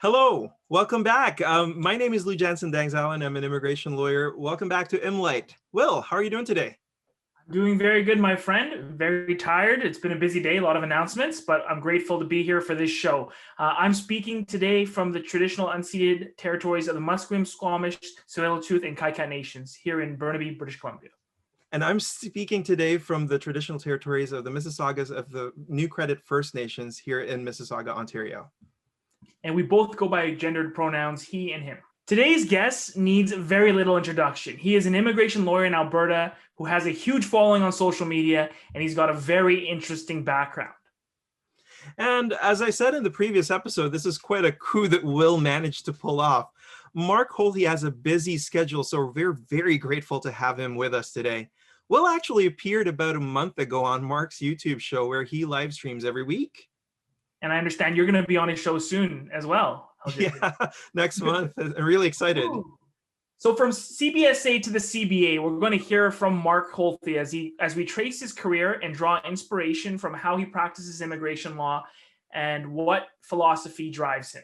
Hello, welcome back. My name is Janssen, Dangzalan. I'm an immigration lawyer. Welcome back to IMMLight. Will, how are you doing today? I'm doing very good, my friend. Very tired. It's been a busy day, a lot of announcements, but I'm grateful to be here for this show. I'm speaking today from the traditional unceded territories of the Musqueam, Squamish, Tsleil-Waututh, and Kaikat Nations here in Burnaby, British Columbia. And I'm speaking today from the traditional territories of the Mississaugas of the New Credit First Nations here in Mississauga, Ontario. And we both go by gendered pronouns, he and him. Today's guest needs very little introduction. He is an immigration lawyer in Alberta who has a huge following on social media, and he's got a very interesting background. And as I said in the previous episode, this is quite a coup that Will managed to pull off. Mark Holthe has a busy schedule, so we're very grateful to have him with us today. Will actually appeared about a month ago on Mark's YouTube show where he live streams every week. And I understand you're going to be on his show soon as well. Yeah, next month. I'm really excited. Ooh. So from CBSA to the CBA, we're going to hear from Mark Holthe as we trace his career and draw inspiration from how he practices immigration law and what philosophy drives him.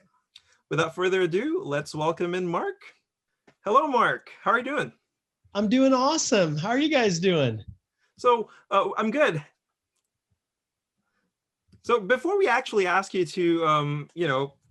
Without further ado, let's welcome in Mark. Hello, Mark. How are you doing? I'm doing awesome. How are you guys doing? So I'm good. So before we actually ask you to,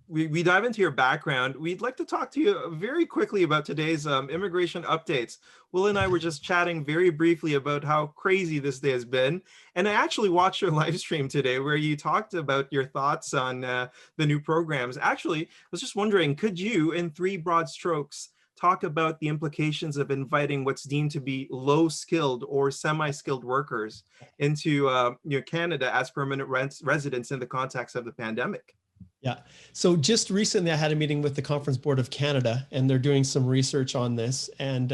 we dive into your background, we'd like to talk to you very quickly about today's immigration updates. Will and I were just chatting very briefly about how crazy this day has been. And I actually watched your live stream today where you talked about your thoughts on the new programs. Actually, I was just wondering, could you, in three broad strokes, talk about the implications of inviting what's deemed to be low-skilled or semi-skilled workers into Canada as permanent residents in the context of the pandemic? Yeah. So just recently I had a meeting with the Conference Board of Canada, and they're doing some research on this. And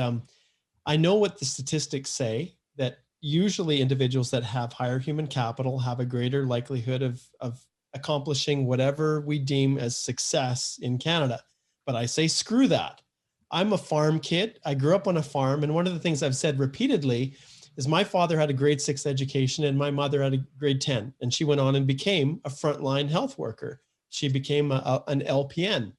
I know what the statistics say, that usually individuals that have higher human capital have a greater likelihood of accomplishing whatever we deem as success in Canada. But I say, screw that. I'm a farm kid. I grew up on a farm. And one of the things I've said repeatedly is my father had a grade 6 education and my mother had a grade 10. And she went on and became a frontline health worker. She became an LPN.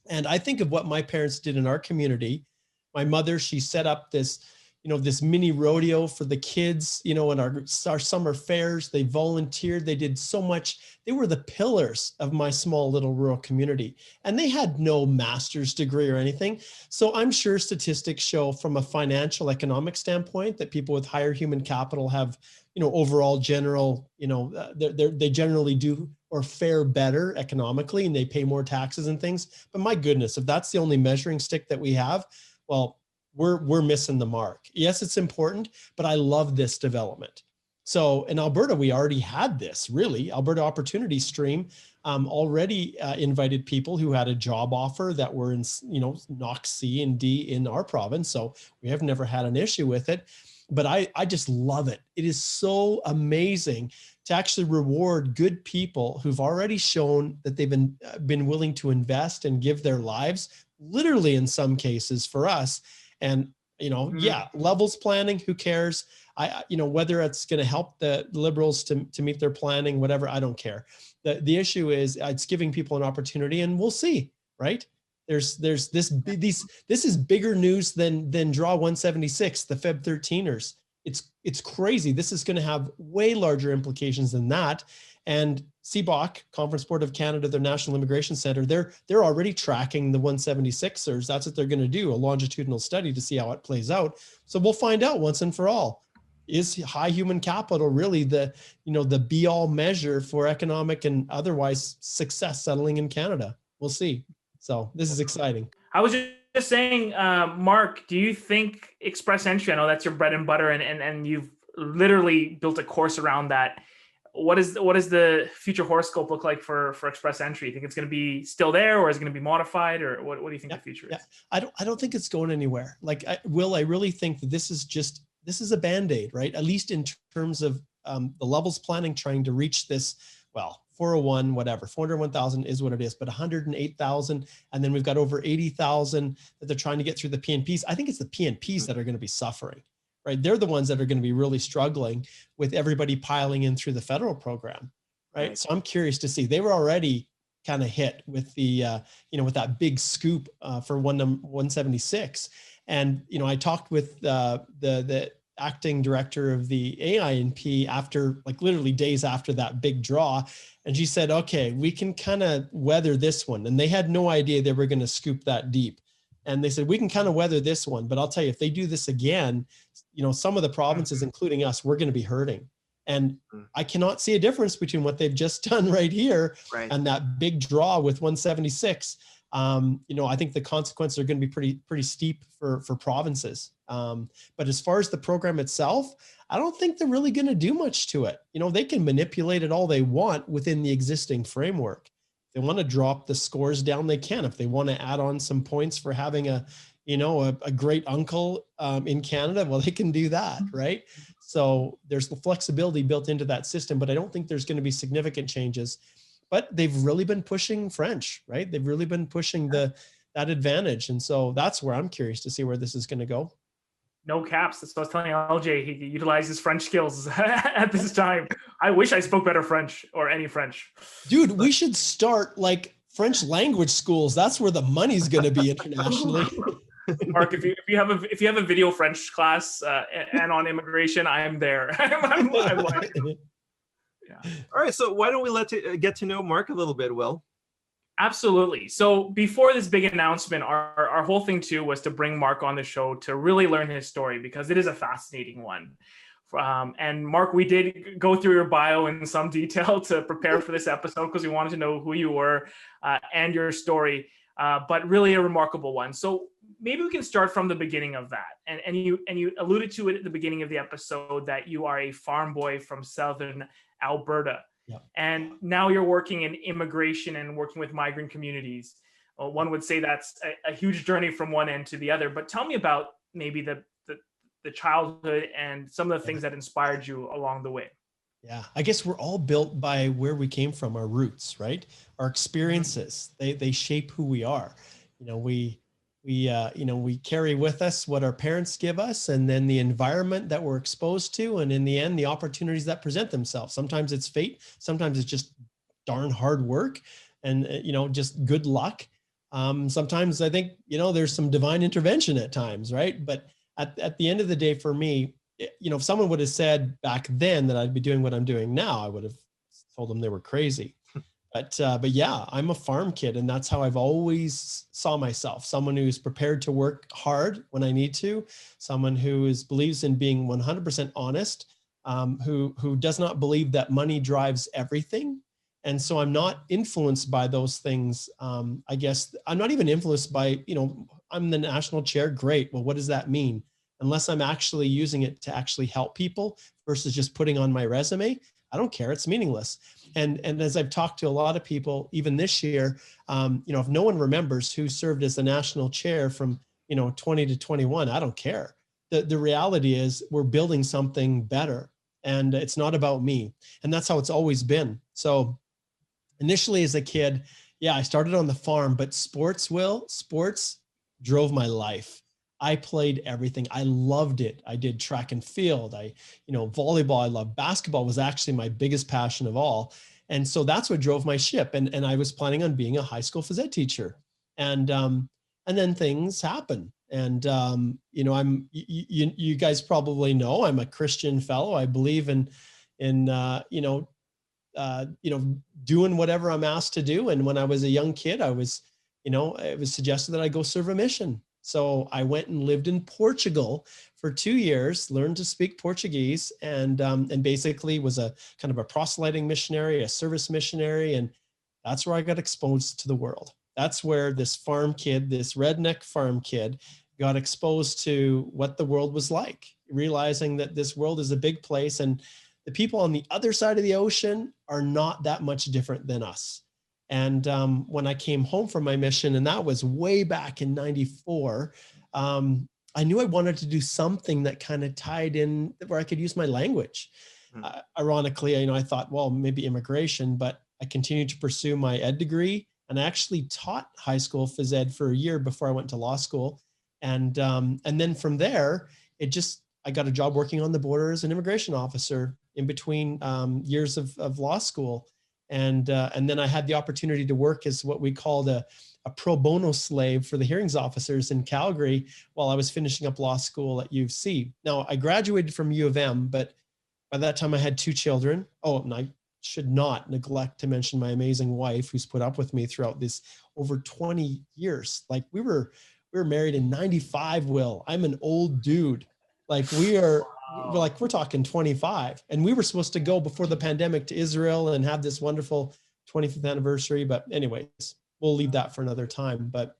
And I think of what my parents did in our community. My mother, she set up this, this mini rodeo for the kids, in our summer fairs. They volunteered. They did so much. They were the pillars of my small little rural community. And they had no master's degree or anything. So I'm sure statistics show from a financial economic standpoint that people with higher human capital have, overall general, they generally do or fare better economically, and they pay more taxes and things. But my goodness, if that's the only measuring stick that we have, well, we're missing the mark. Yes, it's important, but I love this development. So in Alberta, we already had this, really. Alberta Opportunity Stream already invited people who had a job offer that were in, NOC C and D in our province. So we have never had an issue with it. But I just love it. It is so amazing to actually reward good people who've already shown that they've been willing to invest and give their lives, literally in some cases for us. And, yeah, levels planning, who cares? Whether it's going to help the Liberals to meet their planning, whatever, I don't care. The issue is it's giving people an opportunity, and we'll see, right? There's this is bigger news than Draw 176, the Feb 13ers. It's crazy. This is going to have way larger implications than that. And CBOC, Conference Board of Canada, their National Immigration Center, they're already tracking the 176ers. That's what they're going to do, a longitudinal study to see how it plays out. So we'll find out once and for all. Is high human capital really the be-all measure for economic and otherwise success settling in Canada? We'll see. So this is exciting. I was just saying, Mark, do you think Express Entry, I know that's your bread and butter, and you've literally built a course around that. What is the future horoscope look like for Express Entry? You think it's going to be still there, or is it going to be modified, or what do you think the future is? Yeah. I don't think it's going anywhere. I really think that this is a Band-Aid, right? At least in terms of the levels planning trying to reach this, 401, whatever, 401,000 is what it is, but 108,000. And then we've got over 80,000 that they're trying to get through the PNPs. I think it's the PNPs that are going to be suffering, right? They're the ones that are going to be really struggling with everybody piling in through the federal program, right? So I'm curious to see. They were already kind of hit with the, with that big scoop for 176. And, I talked with the acting director of the AINP after, like, literally days after that big draw. And she said, okay, we can kind of weather this one. And they had no idea they were going to scoop that deep. And they said, we can kind of weather this one, but I'll tell you, if they do this again, some of the provinces, including us, we're going to be hurting. And I cannot see a difference between what they've just done right here and that big draw with 176. I think the consequences are going to be pretty steep for provinces. But as far as the program itself, I don't think they're really going to do much to it. They can manipulate it all they want within the existing framework. If they want to drop the scores down, they can. If they want to add on some points for having a great uncle in Canada, well, they can do that, right? So there's the flexibility built into that system, but I don't think there's going to be significant changes. But they've really been pushing French, right? They've really been pushing that advantage. And so that's where I'm curious to see where this is going to go. No caps. That's what I was telling LJ. He utilized his French skills at this time. I wish I spoke better French or any French. Dude, we should start like French language schools. That's where the money's going to be internationally. Mark, if you have a video French class and on immigration, I'm there. I'm Yeah. All right. So why don't we get to know Mark a little bit, Will? Absolutely. So before this big announcement, our whole thing too was to bring Mark on the show to really learn his story, because it is a fascinating one. And Mark, we did go through your bio in some detail to prepare for this episode because we wanted to know who you were and your story, but really a remarkable one. So maybe we can start from the beginning of that. And you alluded to it at the beginning of the episode that you are a farm boy from southern Alberta. Yep. And now you're working in immigration and working with migrant communities. One would say that's a huge journey from one end to the other. But tell me about maybe the childhood and some of the things that inspired you along the way. Yeah, I guess we're all built by where we came from, our roots, right? Our experiences, they shape who we are. We carry with us what our parents give us, and then the environment that we're exposed to, and in the end, the opportunities that present themselves. Sometimes it's fate, sometimes it's just darn hard work, and just good luck. Sometimes I think there's some divine intervention at times, right? But at the end of the day, for me, if someone would have said back then that I'd be doing what I'm doing now, I would have told them they were crazy. But yeah, I'm a farm kid, and that's how I've always saw myself. Someone who's prepared to work hard when I need to, someone who believes in being 100% honest, who does not believe that money drives everything. And so I'm not influenced by those things. I guess I'm not even influenced by, I'm the national chair. Great. Well, what does that mean? Unless I'm actually using it to actually help people versus just putting on my resume, I don't care. It's meaningless. And as I've talked to a lot of people, even this year, if no one remembers who served as the national chair from, 20 to 21, I don't care. The reality is we're building something better, and it's not about me. And that's how it's always been. So initially as a kid, yeah, I started on the farm, but sports drove my life. I played everything. I loved it. I did track and field. Volleyball. I loved basketball. Was actually my biggest passion of all. And so that's what drove my ship. And I was planning on being a high school phys ed teacher. And then things happen. And you guys probably know I'm a Christian fellow. I believe in doing whatever I'm asked to do. And when I was a young kid, it was suggested that I go serve a mission. So I went and lived in Portugal for 2 years, learned to speak Portuguese, and basically was a kind of a proselyting missionary, a service missionary. And that's where I got exposed to the world. That's where this farm kid, this redneck farm kid, got exposed to what the world was like, realizing that this world is a big place and the people on the other side of the ocean are not that much different than us. And when I came home from my mission, and that was way back in '94, I knew I wanted to do something that kind of tied in where I could use my language. Ironically, I thought, well, maybe immigration, but I continued to pursue my ed degree. And I actually taught high school phys ed for a year before I went to law school. And then from there, I got a job working on the border as an immigration officer in between years of law school. And then I had the opportunity to work as what we called a pro bono slave for the hearings officers in Calgary while I was finishing up law school at U of C. Now, I graduated from U of M, but by that time I had 2 children. Oh, and I should not neglect to mention my amazing wife who's put up with me throughout this over 20 years. Like we were married in 95, Will. I'm an old dude. Like we're talking 25, and we were supposed to go before the pandemic to Israel and have this wonderful 25th anniversary. But anyways, we'll leave that for another time. But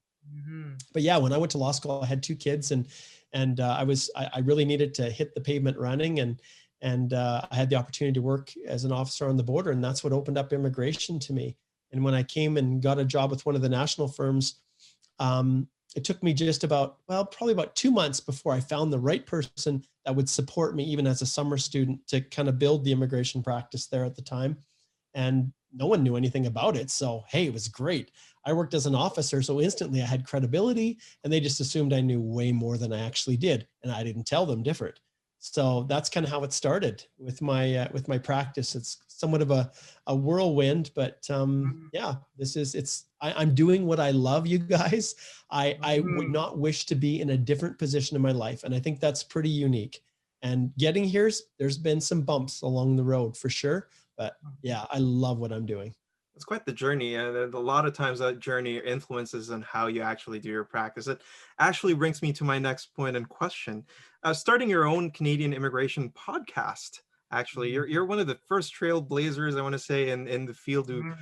yeah, when I went to law school, I had 2 kids, and I really needed to hit the pavement running, and I had the opportunity to work as an officer on the border, and that's what opened up immigration to me. And when I came and got a job with one of the national firms, it took me just probably about 2 months before I found the right person that would support me, even as a summer student, to kind of build the immigration practice there at the time. And no one knew anything about it. So, hey, it was great. I worked as an officer, so instantly I had credibility, and they just assumed I knew way more than I actually did. And I didn't tell them different. So that's kind of how it started with my practice. It's somewhat of a whirlwind, but yeah, I'm doing what I love, you guys. I would not wish to be in a different position in my life. And I think that's pretty unique. And getting here, there's been some bumps along the road for sure. But yeah, I love what I'm doing. It's quite the journey, and a lot of times that journey influences on how you actually do your practice. It actually brings me to my next point and question. Starting your own Canadian immigration podcast, actually, you're one of the first trailblazers, I want to say, in the field who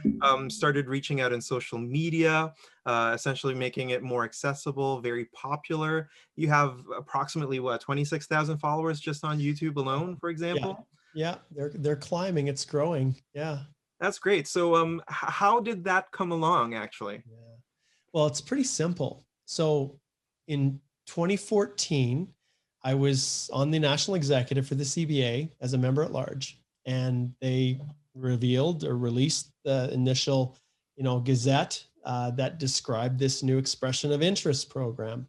started reaching out in social media, essentially making it more accessible, very popular. You have approximately 26,000 followers just on YouTube alone, for example. Yeah, they're climbing. It's growing. Yeah. That's great. So how did that come along, actually? Yeah. Well, it's pretty simple. So in 2014, I was on the national executive for the CBA as a member at large, and they revealed or released the initial, gazette that described this new expression of interest program.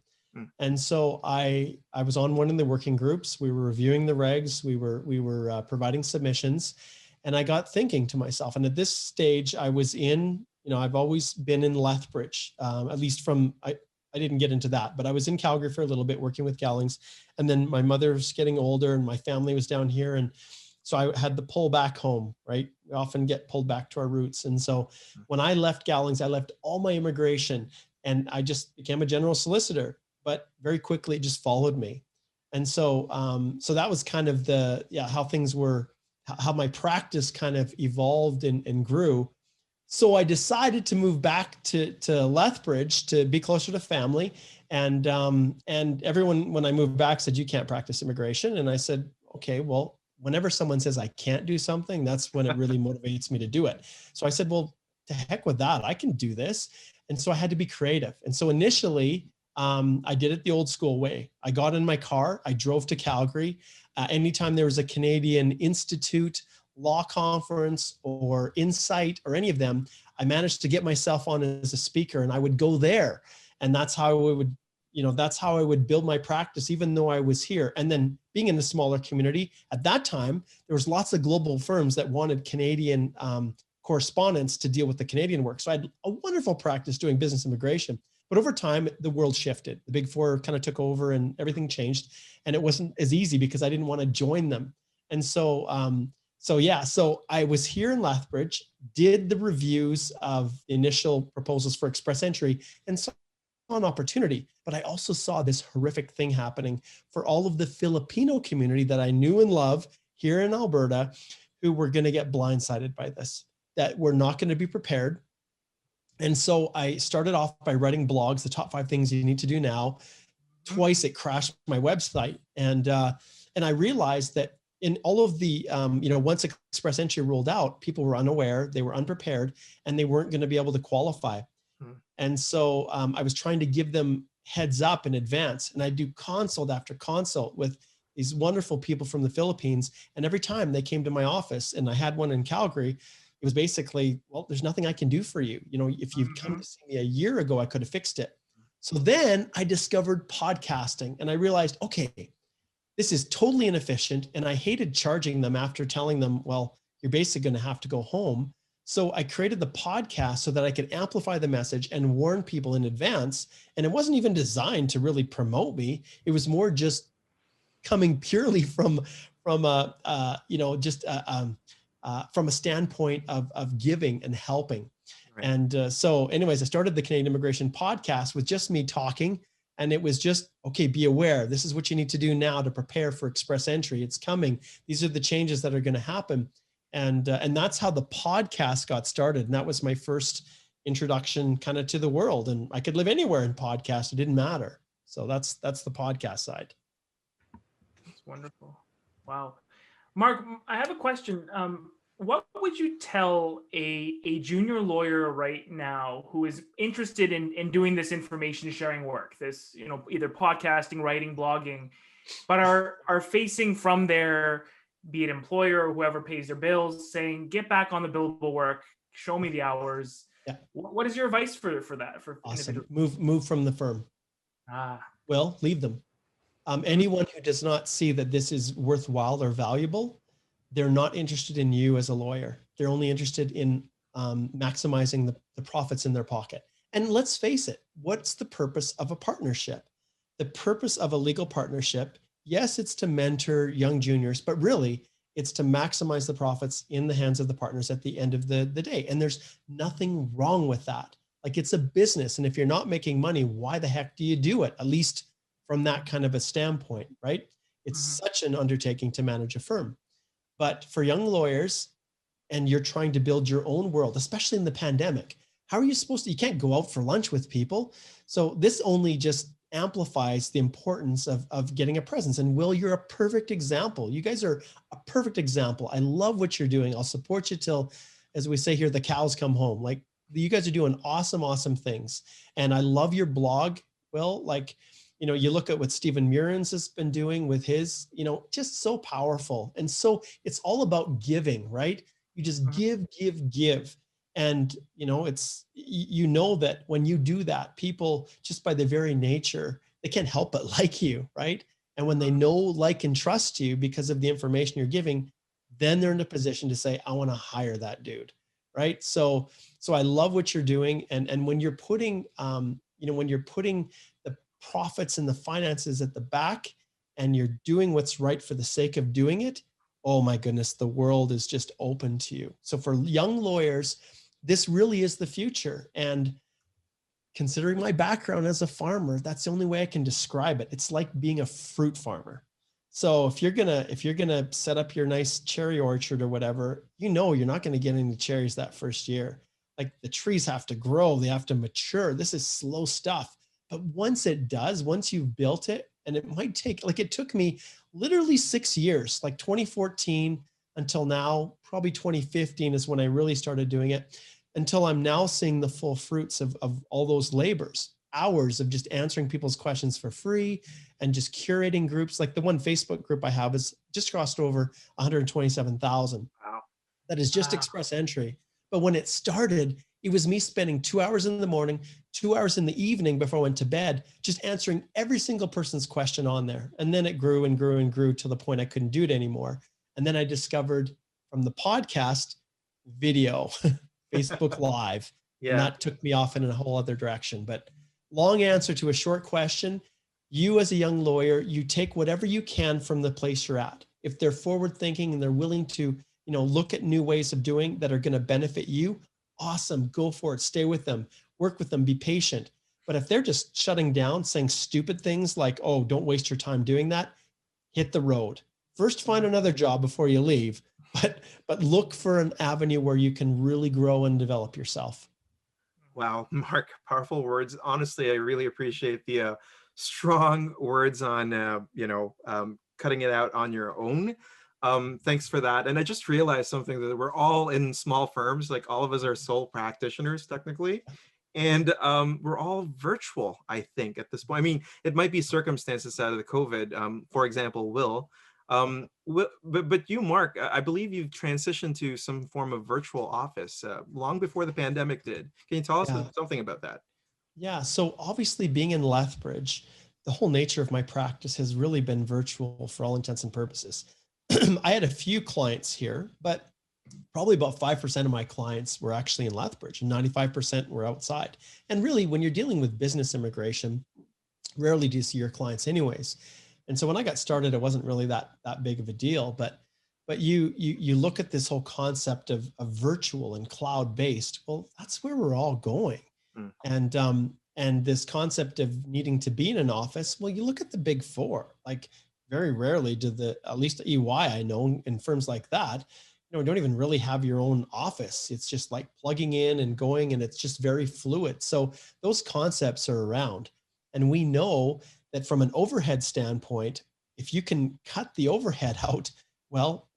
And so I was on one of the working groups. We were reviewing the regs. We were providing submissions. And I got thinking to myself, and at this stage I was in, I've always been in Lethbridge, at least I didn't get into that, but I was in Calgary for a little bit working with Gallings. And then my mother was getting older and my family was down here. And so I had to pull back home, right? We often get pulled back to our roots. And so when I left Gallings, I left all my immigration and I just became a general solicitor, but very quickly it just followed me. And so, so that was kind of how things were, how my practice kind of evolved and grew. So I decided to move back to Lethbridge to be closer to family. And everyone, when I moved back, said, you can't practice immigration. And I said, okay, well, whenever someone says I can't do something, that's when it really motivates me to do it. So I said, well, to heck with that. I can do this. And so I had to be creative. And so initially, I did it the old school way. I got in my car, I drove to Calgary. Anytime there was a Canadian Institute law conference or Insight or any of them, I managed to get myself on as a speaker, and I would go there. And that's how I would build my practice, even though I was here. And then being in the smaller community at that time, there was lots of global firms that wanted Canadian correspondents to deal with the Canadian work. So I had a wonderful practice doing business immigration. But over time, the world shifted. The big four kind of took over and everything changed. And it wasn't as easy because I didn't want to join them. And so, so I was here in Lethbridge, did the reviews of the initial proposals for express entry, and saw an opportunity. But I also saw this horrific thing happening for all of the Filipino community that I knew and love here in Alberta, who were going to get blindsided by this, that were not going to be prepared. And so I started off by writing blogs, the top 5 things you need to do now. Twice it crashed my website. And I realized that in all of the, once express entry rolled out, people were unaware, they were unprepared, and they weren't going to be able to qualify. And so I was trying to give them heads up in advance. And I do consult after consult with these wonderful people from the Philippines. And every time they came to my office, and I had one in Calgary, it was basically, well, there's nothing I can do for you. If you'd come to see me a year ago, I could have fixed it. So then I discovered podcasting, and I realized, okay, this is totally inefficient. And I hated charging them after telling them, well, you're basically going to have to go home. So I created the podcast so that I could amplify the message and warn people in advance. And it wasn't even designed to really promote me. It was more just coming purely from a from a standpoint of giving and helping. Right. And so anyways, I started the Canadian Immigration Podcast with just me talking. And it was just, okay, be aware. This is what you need to do now to prepare for express entry. It's coming. These are the changes that are going to happen. And that's how the podcast got started. And that was my first introduction kind of to the world. And I could live anywhere in podcast. It didn't matter. So that's the podcast side. That's wonderful. Wow. Mark, I have a question. What would you tell a junior lawyer right now who is interested in doing this information sharing work, this, either podcasting, writing, blogging, but are facing from their, be it employer or whoever pays their bills, saying, get back on the billable work, show me the hours. Yeah. What is your advice for that? For awesome. Move from the firm. Well, leave them. Anyone who does not see that this is worthwhile or valuable, they're not interested in you as a lawyer. They're only interested in maximizing the profits in their pocket. And let's face it, what's the purpose of a partnership? The purpose of a legal partnership, yes, it's to mentor young juniors, but really it's to maximize the profits in the hands of the partners at the end of the day. And there's nothing wrong with that. Like, it's a business. And if you're not making money, why the heck do you do it? At least from that kind of a standpoint, right? It's such an undertaking to manage a firm. But for young lawyers, and you're trying to build your own world, especially in the pandemic, how are you supposed to, you can't go out for lunch with people. So this only just amplifies the importance of getting a presence. And Will, you're a perfect example. You guys are a perfect example. I love what you're doing. I'll support you till, as we say here, the cows come home. Like, you guys are doing awesome, awesome things. And I love your blog, Will. Like, you look at what Stephen Murins has been doing with his, just so powerful. And so it's all about giving, right? You just give. And, it's, that when you do that, people, just by their very nature, they can't help but like you, right? And when they know, like, and trust you because of the information you're giving, then they're in a position to say, I want to hire that dude, right? So I love what you're doing. And when you're putting, the profits and the finances at the back, and you're doing what's right for the sake of doing it, oh my goodness, the world is just open to you. So for young lawyers, this really is the future. And considering my background as a farmer, that's the only way I can describe it. It's like being a fruit farmer. So if you're gonna set up your nice cherry orchard or whatever, you're not gonna get any cherries that first year. Like, the trees have to grow, they have to mature. This is slow stuff. But once you've built it, and it might take, like, it took me literally 6 years, like 2014 until now, probably 2015 is when I really started doing it, until I'm now seeing the full fruits of all those labors, hours of just answering people's questions for free and just curating groups. Like, the one Facebook group I have is just crossed over 127,000. Wow. That is just express entry. But when it started, it was me spending 2 hours in the morning, 2 hours in the evening before I went to bed, just answering every single person's question on there. And then it grew and grew and grew to the point I couldn't do it anymore. And then I discovered from the podcast, video, Facebook Live. Yeah. And that took me off in a whole other direction. But long answer to a short question, you as a young lawyer, you take whatever you can from the place you're at. If they're forward thinking and they're willing to, look at new ways of doing that are going to benefit you, awesome, go for it. Stay with them, work with them, be patient. But if they're just shutting down, saying stupid things like, oh, don't waste your time doing that, hit the road. First, find another job before you leave, but look for an avenue where you can really grow and develop yourself. Wow, Mark, powerful words. Honestly, I really appreciate the strong words on, cutting it out on your own. Thanks for that. And I just realized something, that we're all in small firms, like all of us are sole practitioners technically. And we're all virtual, I think, at this point. I mean, it might be circumstances out of the COVID, for example, Will. But you, Mark, I believe you've transitioned to some form of virtual office long before the pandemic did. Can you tell us something about that? Yeah, so obviously being in Lethbridge, the whole nature of my practice has really been virtual for all intents and purposes. I had a few clients here, but probably about 5% of my clients were actually in Lethbridge and 95% were outside. And really, when you're dealing with business immigration, rarely do you see your clients anyways. And so when I got started, it wasn't really that big of a deal, but you look at this whole concept of virtual and cloud-based. Well, that's where we're all going. And this concept of needing to be in an office, well, you look at the big four, like very rarely do at least EY I know, in firms like that, don't even really have your own office. It's just like plugging in and going, and it's just very fluid. So those concepts are around. And we know that from an overhead standpoint, if you can cut the overhead out, well,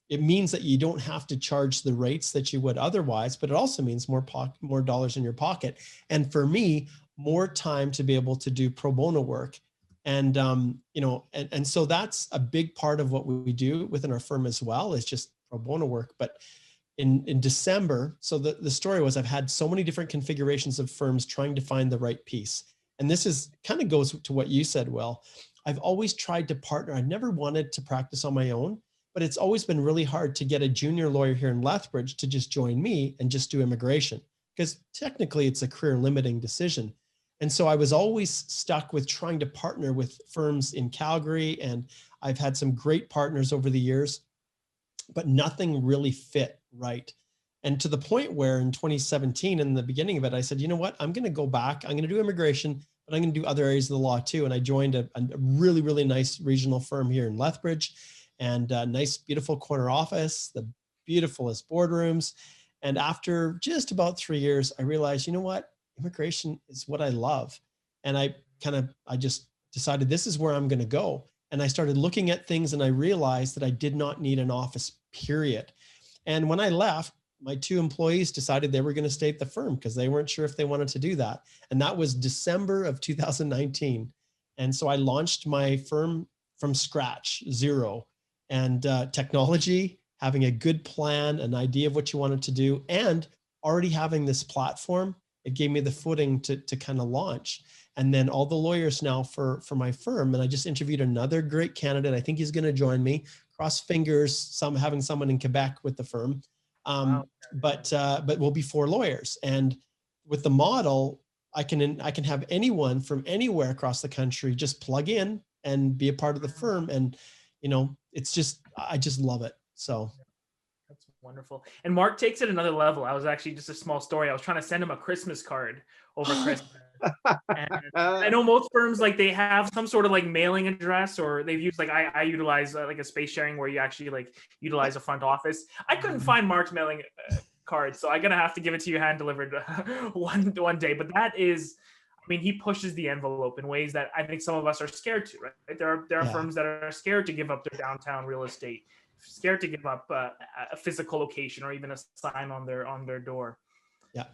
it means that you don't have to charge the rates that you would otherwise, but it also means more dollars in your pocket. And for me, more time to be able to do pro bono work. And, and so that's a big part of what we do within our firm as well, is just pro bono work. But in December, so the story was, I've had so many different configurations of firms trying to find the right piece. And this is kind of goes to what you said, Will. I've always tried to partner. I never wanted to practice on my own, but it's always been really hard to get a junior lawyer here in Lethbridge to just join me and just do immigration, because technically it's a career limiting decision. And so I was always stuck with trying to partner with firms in Calgary, and I've had some great partners over the years, but nothing really fit right. And to the point where in 2017, in the beginning of it, I said, you know what, I'm going to go back. I'm going to do immigration, but I'm going to do other areas of the law too. And I joined a really, really nice regional firm here in Lethbridge, and a nice, beautiful corner office, the beautifulest boardrooms. And after just about 3 years, I realized, you know what, immigration is what I love. And I just decided this is where I'm going to go. And I started looking at things, and I realized that I did not need an office, period. And when I left, my 2 employees decided they were going to stay at the firm because they weren't sure if they wanted to do that. And that was December of 2019. And so I launched my firm from scratch, zero. And technology, having a good plan, an idea of what you wanted to do, and already having this platform, it gave me the footing to kind of launch. And then all the lawyers now for my firm, and I just interviewed another great candidate. I think he's going to join me. Cross fingers, having someone in Quebec with the firm. Wow. But we'll be 4 lawyers. And with the model, I can have anyone from anywhere across the country just plug in and be a part of the firm. And, I just love it. So. That's wonderful. And Mark takes it another level. I was actually, just a small story, I was trying to send him a Christmas card over Christmas. And I know most firms, like, they have some sort of like mailing address, or they've used, like, I utilize like a space sharing where you actually like utilize a front office. I couldn't find Mark's mailing card, so I'm gonna have to give it to you hand delivered one day. But that is, I mean, he pushes the envelope in ways that I think some of us are scared to, right? There are firms that are scared to give up their downtown real estate, scared to give up a physical location or even a sign on their door. Yeah,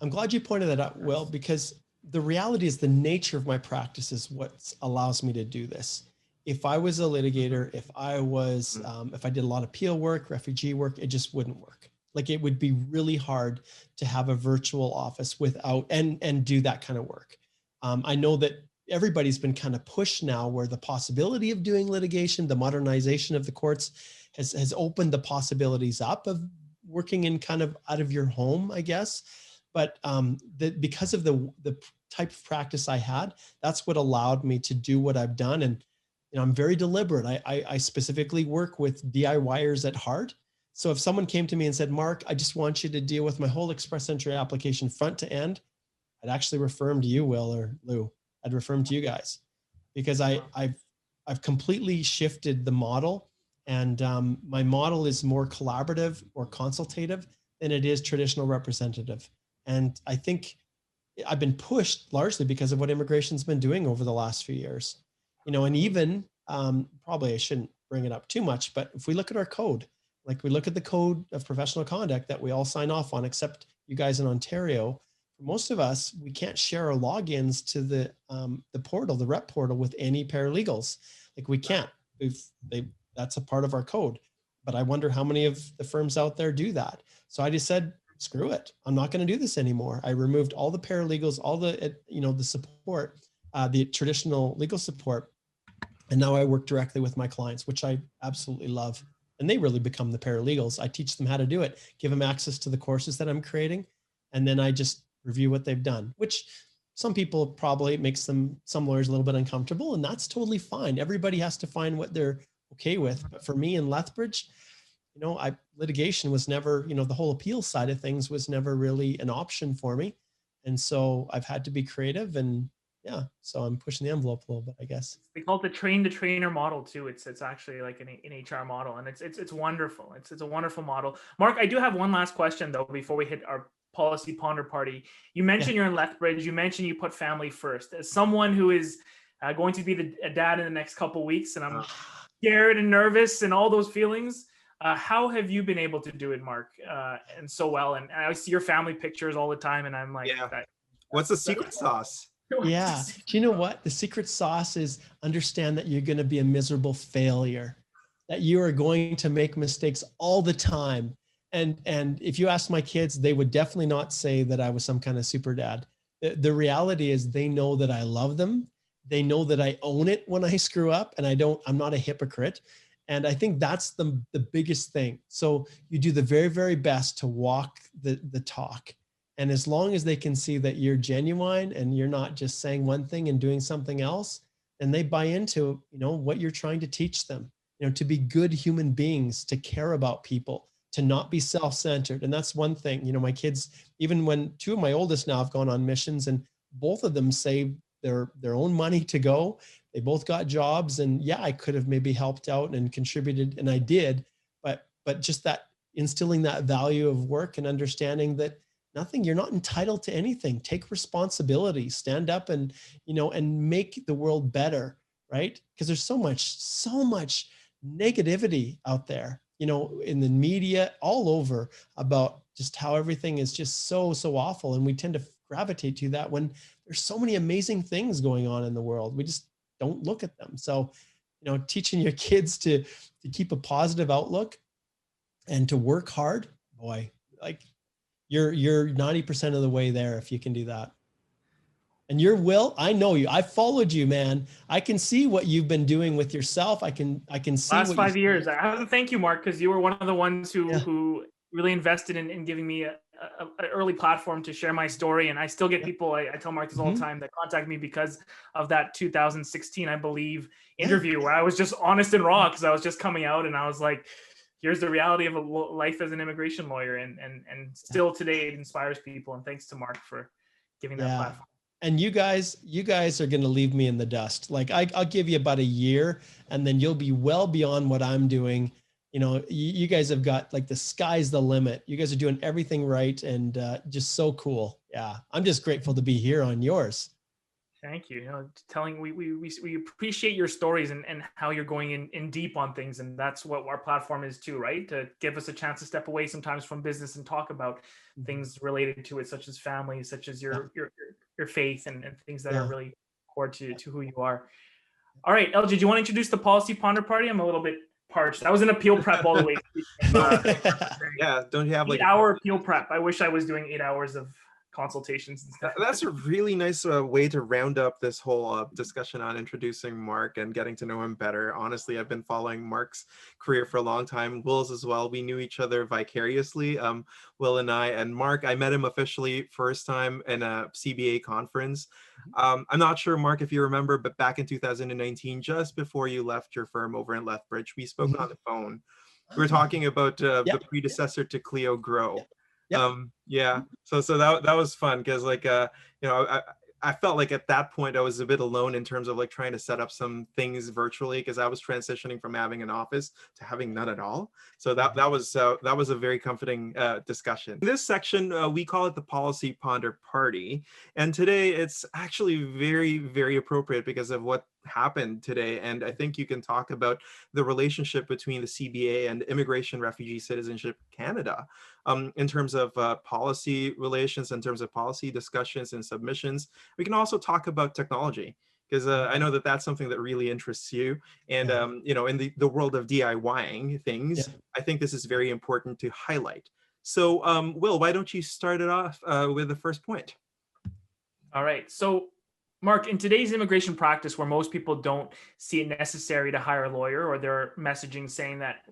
I'm glad you pointed that out, Will, because the reality is the nature of my practice is what allows me to do this. If I was a litigator, if I did a lot of appeal work, refugee work, it just wouldn't work. Like, it would be really hard to have a virtual office without and do that kind of work. I know that everybody's been kind of pushed now, where the possibility of doing litigation, the modernization of the courts has opened the possibilities up of working in kind of out of your home, I guess. But because of the type of practice I had, that's what allowed me to do what I've done. And I'm very deliberate. I specifically work with DIYers at heart. So if someone came to me and said, Mark, I just want you to deal with my whole express entry application front to end, I'd actually refer them to you, Will or Lou. I'd refer them to you guys, because I've completely shifted the model, and my model is more collaborative or consultative than it is traditional representative. And I think I've been pushed largely because of what immigration's been doing over the last few years, and even probably I shouldn't bring it up too much, but if we look at our code, like we look at the code of professional conduct that we all sign off on, except you guys in Ontario, for most of us, we can't share our logins to the portal, the rep portal, with any paralegals. Like, we can't. That's a part of our code. But I wonder how many of the firms out there do that. So I just said, screw it. I'm not going to do this anymore. I removed all the paralegals, all the the support, the traditional legal support, and now I work directly with my clients, which I absolutely love. and they really become the paralegals. I teach them how to do it, give them access to the courses that I'm creating, and then I just review what they've done, which some people probably makes some lawyers a little bit uncomfortable, and that's totally fine. Everybody has to find what they're okay with. But for me in Lethbridge, litigation was never, the whole appeal side of things was never really an option for me. And so I've had to be creative, and yeah, so I'm pushing the envelope a little bit, I guess. They call it the train the trainer model too. It's actually like an HR model, and it's wonderful. It's a wonderful model. Mark, I do have one last question though before we hit our policy ponder party. You mentioned you're in Lethbridge. You mentioned you put family first. As someone who is going to be a dad in the next couple of weeks, and I'm scared and nervous and all those feelings, how have you been able to do it, Mark, and so well? And I see your family pictures all the time, and I'm like, what's the secret sauce? Yeah. Do you know what? The secret sauce is understand that you're going to be a miserable failure, that you are going to make mistakes all the time. And if you ask my kids, they would definitely not say that I was some kind of super dad. The reality is they know that I love them. They know that I own it when I screw up, and I'm not a hypocrite. And I think that's the biggest thing. So you do the very, very best to walk the talk. And as long as they can see that you're genuine and you're not just saying one thing and doing something else, then they buy into, what you're trying to teach them, to be good human beings, to care about people, to not be self-centered. And that's one thing, my kids, even when two of my oldest now have gone on missions, and both of them save their own money to go. They both got jobs, and yeah, I could have maybe helped out and contributed, and I did, but just that instilling that value of work and understanding that you're not entitled to anything. Take responsibility, stand up and make the world better, right? Because there's so much negativity out there, in the media all over about just how everything is just so awful. And we tend to gravitate to that when there's so many amazing things going on in the world. We just don't look at them. So, teaching your kids to keep a positive outlook and to work hard, boy, like you're 90% of the way there if you can do that. And Will, I know you. I followed you, man. I can see what you've been doing with yourself. I can see last 5 years. I have to thank you, Mark, because you were one of the ones who really invested in giving me an early platform to share my story. And I still get people, I tell Mark this all the time, that contact me because of that 2016, I believe, interview where I was just honest and raw because I was just coming out, and I was like, here's the reality of a life as an immigration lawyer. And still today it inspires people. And thanks to Mark for giving that platform. And you guys are going to leave me in the dust. Like I'll give you about a year, and then you'll be well beyond what I'm doing. You guys have got, like, the sky's the limit. You guys are doing everything right, and just so cool. Yeah. I'm just grateful to be here on yours. Thank you. We appreciate your stories and how you're going in deep on things. And that's what our platform is too, right? To give us a chance to step away sometimes from business and talk about things related to it, such as family, such as your faith and things that are really core to who you are. All right, LJ, do you want to introduce the Policy Ponder Party? I'm a little bit parched. I was in appeal prep all the way. Don't you have 8-hour appeal prep? I wish I was doing 8 hours of consultations and stuff. That's a really nice way to round up this whole discussion on introducing Mark and getting to know him better. Honestly, I've been following Mark's career for a long time. Will's as well. We knew each other vicariously, Will and I. And Mark, I met him officially first time in a CBA conference. I'm not sure, Mark, if you remember, but back in 2019, just before you left your firm over in Lethbridge, we spoke on the phone. We were talking about the predecessor to Clio Grow. So that was fun because, like, I felt like at that point I was a bit alone in terms of, like, trying to set up some things virtually because I was transitioning from having an office to having none at all. So that was a very comforting discussion. In this section, we call it the Policy Ponder Party, and today it's actually very, very appropriate because of what happened today. And I think you can talk about the relationship between the CBA and Immigration, Refugee, Citizenship Canada in terms of policy relations, in terms of policy discussions and submissions. We can also talk about technology because I know that that's something that really interests you. And, in the world of DIYing things, I think this is very important to highlight. So, Will, why don't you start it off with the first point? All right. So, Mark, in today's immigration practice, where most people don't see it necessary to hire a lawyer, or their messaging saying that,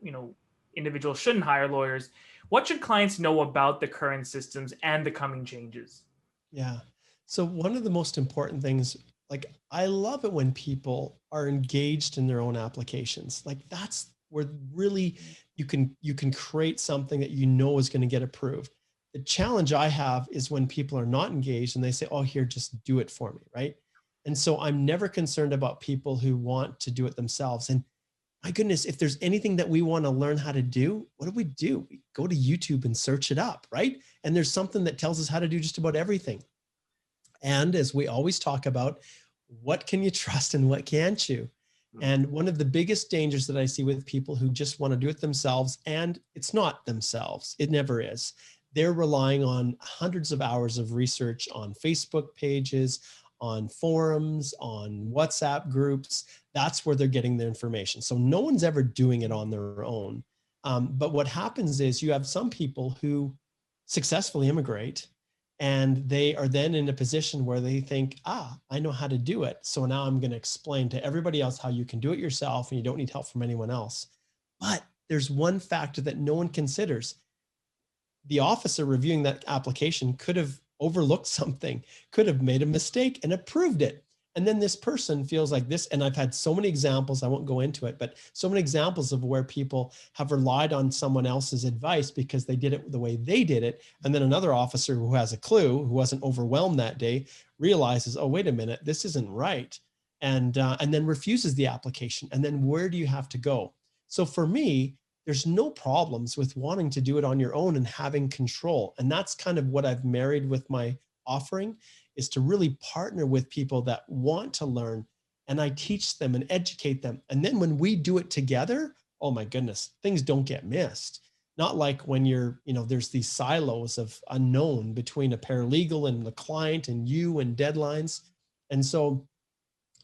individuals shouldn't hire lawyers. What should clients know about the current systems and the coming changes? Yeah. So one of the most important things, like I love it when people are engaged in their own applications. Like that's where really you can create something that you know is going to get approved. The challenge I have is when people are not engaged and they say, oh, here, just do it for me, right? And so I'm never concerned about people who want to do it themselves. And my goodness, if there's anything that we want to learn how to do, what do? We go to YouTube and search it up, right? And there's something that tells us how to do just about everything. And as we always talk about, what can you trust and what can't you? And one of the biggest dangers that I see with people who just want to do it themselves, and it's not themselves, it never is. They're relying on hundreds of hours of research on Facebook pages, on forums, on WhatsApp groups. That's where they're getting their information. So no one's ever doing it on their own. But what happens is you have some people who successfully immigrate, and they are then in a position where they think, I know how to do it. So now I'm going to explain to everybody else how you can do it yourself and you don't need help from anyone else. But there's one factor that no one considers. The officer reviewing that application could have overlooked something, could have made a mistake and approved it. And then this person feels like this, and I've had so many examples, I won't go into it, but so many examples of where people have relied on someone else's advice because they did it the way they did it. And then another officer who has a clue, who wasn't overwhelmed that day, realizes, oh, wait a minute, this isn't right. And then refuses the application. And then where do you have to go? So for me, there's no problems with wanting to do it on your own and having control. And that's kind of what I've married with my offering, is to really partner with people that want to learn, and I teach them and educate them. And then when we do it together, oh my goodness, things don't get missed. Not like when there's these silos of unknown between a paralegal and the client and you and deadlines. And so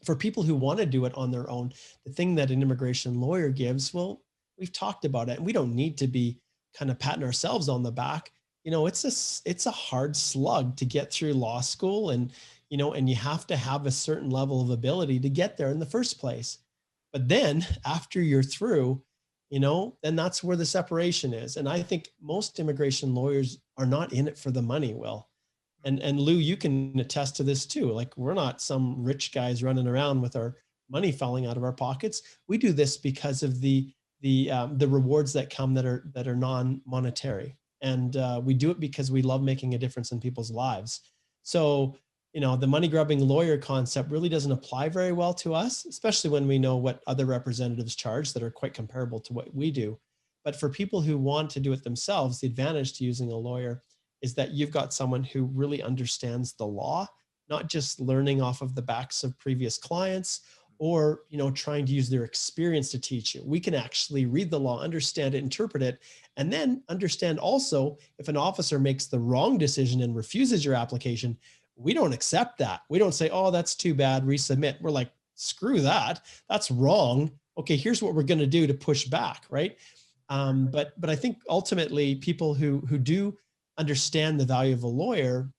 for people who want to do it on their own, the thing that an immigration lawyer gives, well, we've talked about it, and we don't need to be kind of patting ourselves on the back. It's a hard slug to get through law school, and you have to have a certain level of ability to get there in the first place. But then after you're through, then that's where the separation is. And I think most immigration lawyers are not in it for the money, Will. And Lou, you can attest to this too. Like, we're not some rich guys running around with our money falling out of our pockets. We do this because of the rewards that come that are non-monetary. And we do it because we love making a difference in people's lives. So, the money grubbing lawyer concept really doesn't apply very well to us, especially when we know what other representatives charge that are quite comparable to what we do. But for people who want to do it themselves, the advantage to using a lawyer is that you've got someone who really understands the law, not just learning off of the backs of previous clients or, trying to use their experience to teach you. We can actually read the law, understand it, interpret it, and then understand also if an officer makes the wrong decision and refuses your application, we don't accept that. We don't say, oh, that's too bad, resubmit. We're like, screw that. That's wrong. Okay, here's what we're going to do to push back, right? But I think ultimately people who do understand the value of a lawyer,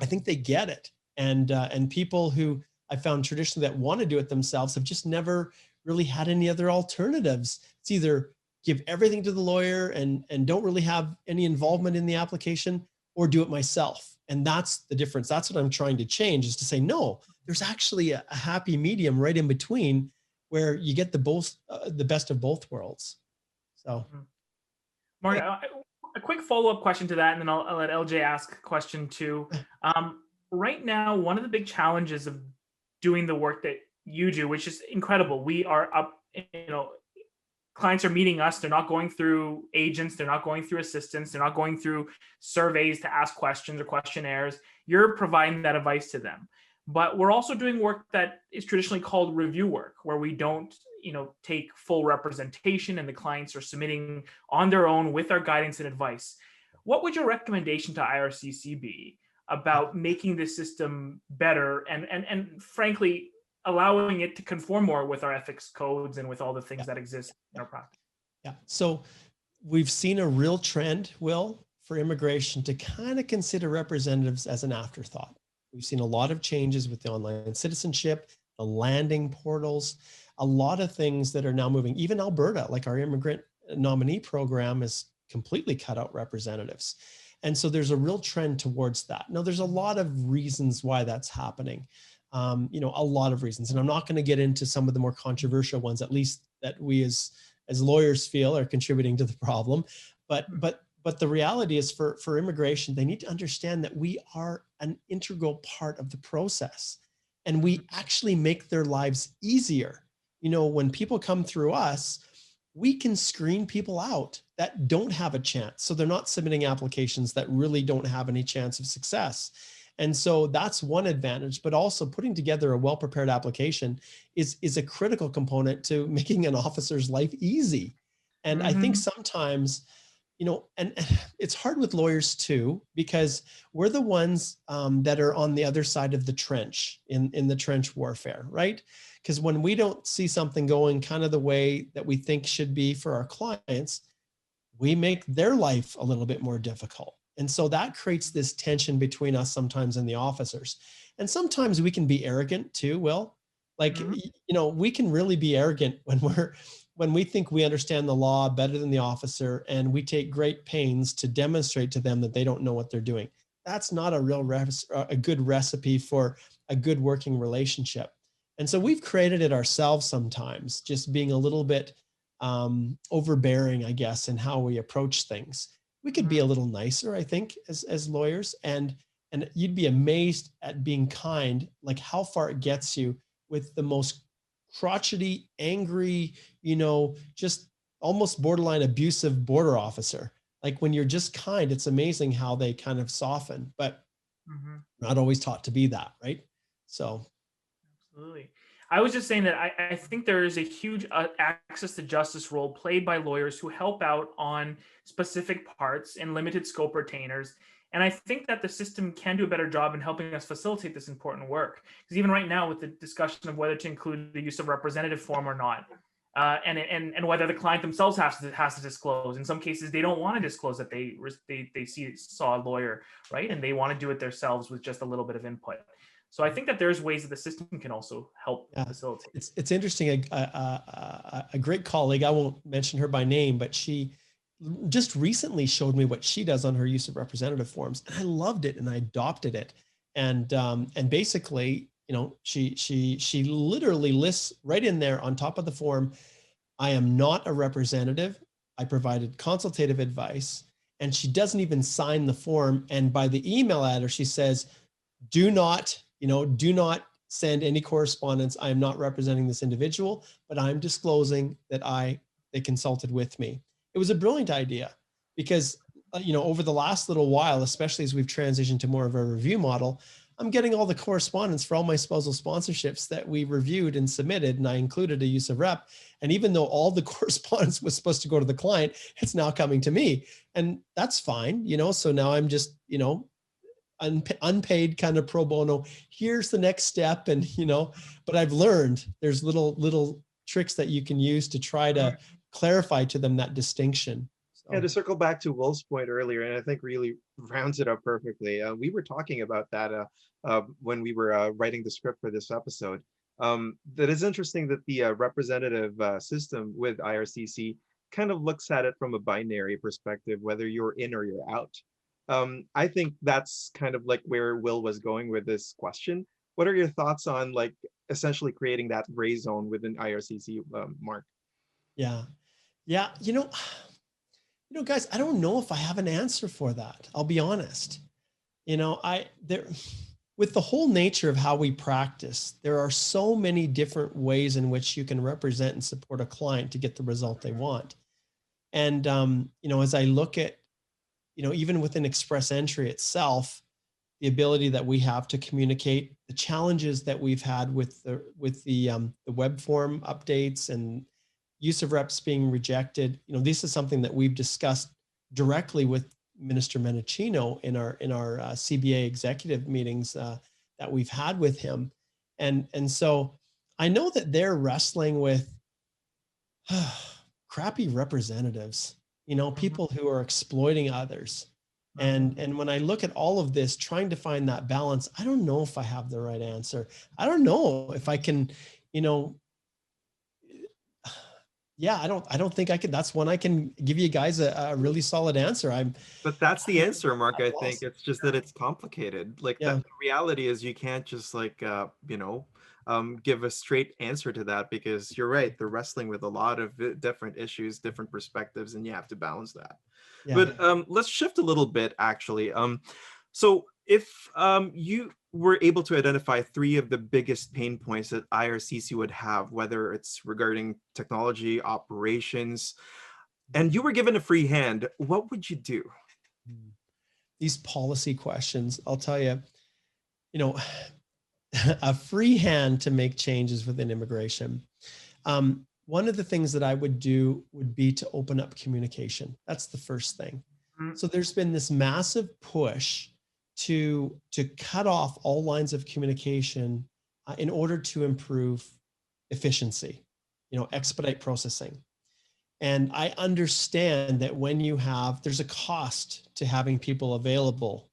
I think they get it. And people who I found traditionally that want to do it themselves have just never really had any other alternatives. It's either give everything to the lawyer and don't really have any involvement in the application, or do it myself. And that's the difference. That's what I'm trying to change, is to say, no, there's actually a happy medium right in between where you get the best of both worlds. So, Mark, a quick follow-up question to that, and then I'll let LJ ask a question too. Right now, one of the big challenges of doing the work that you do, which is incredible, we are up, clients are meeting us. They're not going through agents. They're not going through assistants. They're not going through surveys to ask questions or questionnaires. You're providing that advice to them. But we're also doing work that is traditionally called review work, where we don't, take full representation and the clients are submitting on their own with our guidance and advice. What would your recommendation to IRCC be about making this system better and frankly, allowing it to conform more with our ethics codes and with all the things that exist in our practice? Yeah. So we've seen a real trend, Will, for immigration to kind of consider representatives as an afterthought. We've seen a lot of changes with the online citizenship, the landing portals, a lot of things that are now moving. Even Alberta, like our immigrant nominee program has completely cut out representatives. And so there's a real trend towards that. Now, there's a lot of reasons why that's happening. You know, a lot of reasons. And I'm not going to get into some of the more controversial ones, at least that we as lawyers feel are contributing to the problem. But the reality is for immigration, they need to understand that we are an integral part of the process, and we actually make their lives easier. You know, when people come through us, we can screen people out that don't have a chance. So they're not submitting applications that really don't have any chance of success. And so that's one advantage, but also putting together a well-prepared application is a critical component to making an officer's life easy. And I think sometimes, you know, and it's hard with lawyers too, because we're the ones that are on the other side of the trench in the trench warfare, right? Because when we don't see something going kind of the way that we think should be for our clients, we make their life a little bit more difficult. And so that creates this tension between us sometimes and the officers. And sometimes we can be arrogant too, Will. Like, you know, we can really be arrogant when we think we understand the law better than the officer, and we take great pains to demonstrate to them that they don't know what they're doing. That's not a good recipe for a good working relationship. And so we've created it ourselves sometimes, just being a little bit overbearing, I guess, in how we approach things. We could be a little nicer, I think, as lawyers, and you'd be amazed at being kind, like how far it gets you with the most crotchety, angry, you know, just almost borderline abusive border officer. Like when you're just kind, it's amazing how they kind of soften, but not always taught to be that, right? So. Absolutely. I was just saying that I think there is a huge access to justice role played by lawyers who help out on specific parts in limited scope retainers. And I think that the system can do a better job in helping us facilitate this important work. Because even right now, with the discussion of whether to include the use of representative form or not, and whether the client themselves has to disclose. In some cases, they don't want to disclose that they saw a lawyer, right? And they want to do it themselves with just a little bit of input. So I think that there's ways that the system can also help facilitate. It's interesting. A great colleague, I won't mention her by name, but she just recently showed me what she does on her use of representative forms, and I loved it and I adopted it. And basically, you know, she literally lists right in there on top of the form, I am not a representative. I provided consultative advice, and she doesn't even sign the form. And by the email address, she says, do not send any correspondence. I am not representing this individual, but I'm disclosing that they consulted with me. It was a brilliant idea because, you know, over the last little while, especially as we've transitioned to more of a review model, I'm getting all the correspondence for all my spousal sponsorships that we reviewed and submitted, and I included a use of rep. And even though all the correspondence was supposed to go to the client, it's now coming to me, and that's fine, you know. So now I'm just, you know, unpaid kind of pro bono. Here's the next step, and you know, but I've learned there's little tricks that you can use to try to clarify to them that distinction. So. Yeah, to circle back to Will's point earlier, and I think really rounds it up perfectly. We were talking about that when we were writing the script for this episode. That is interesting that the representative system with IRCC kind of looks at it from a binary perspective, whether you're in or you're out. I think that's kind of like where Will was going with this question. What are your thoughts on like essentially creating that gray zone within IRCC, Mark? Yeah. You know, guys, I don't know if I have an answer for that. I'll be honest. You know, with the whole nature of how we practice, there are so many different ways in which you can represent and support a client to get the result they want. And, you know, as I look at, you know, even within Express Entry itself, the ability that we have to communicate, the challenges that we've had with the web form updates and use of reps being rejected, you know, this is something that we've discussed directly with Minister Menachino in our CBA executive meetings that we've had with him, and so I know that they're wrestling with crappy representatives, you know, people who are exploiting others. And when I look at all of this, trying to find that balance, I don't know if I have the right answer. I don't know if I can, you know, Yeah, I don't think I can, that's one I can give you guys a really solid answer. But that's the answer, Mark. I'm I think lost. it's just that it's complicated. Like Yeah. that, the reality is you can't just like give a straight answer to that, because you're right. They're wrestling with a lot of different issues, different perspectives, and you have to balance that. Yeah. But let's shift a little bit, actually. So if you were able to identify three of the biggest pain points that IRCC would have, whether it's regarding technology, operations, and you were given a free hand, what would you do? These policy questions, I'll tell you, you know, a free hand to make changes within immigration. One of the things that I would do would be to open up communication. That's the first thing. So there's been this massive push to cut off all lines of communication in order to improve efficiency, expedite processing. And I understand that when there's a cost to having people available.